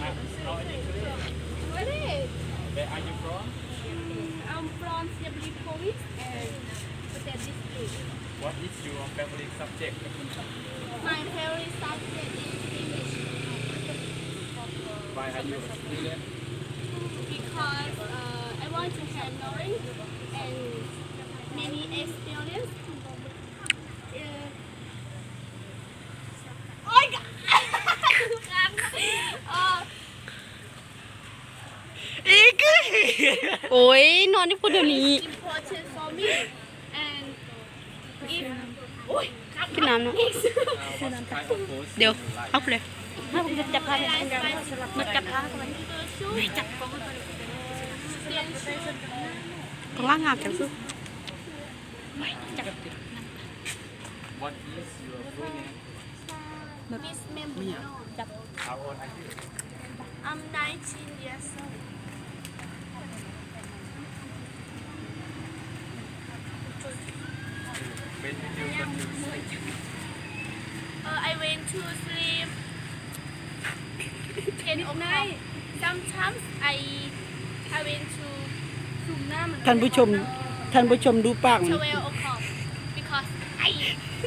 How are you today? Really? Where are you from? I'm from Siabli Province and Phuket district. What is your favorite subject? My favorite subject is English Why are you a student? because I want to have knowledge and many experience. Ôi Ôi, ngon đi phụ điều này. It's important for me and if ôi Cái nào nó? What kind of food Điều, do you like? ốc lên. Mình chập hai mình chập Con lá ngọc chẳng xuống. What is your full name? Miss Membuno. How old are you? I'm 19 years old. When did you go to sleep? I went to sleep 10 o'clock. Sometimes I went to ท่านผู้ชมดูปากมัน 12 o'clock because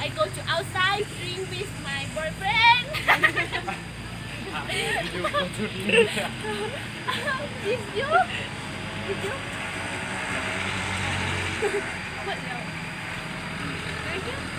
I go to outside drink with my boyfriend. Did you go to dinner? Did you? Did you? What else? Thank you.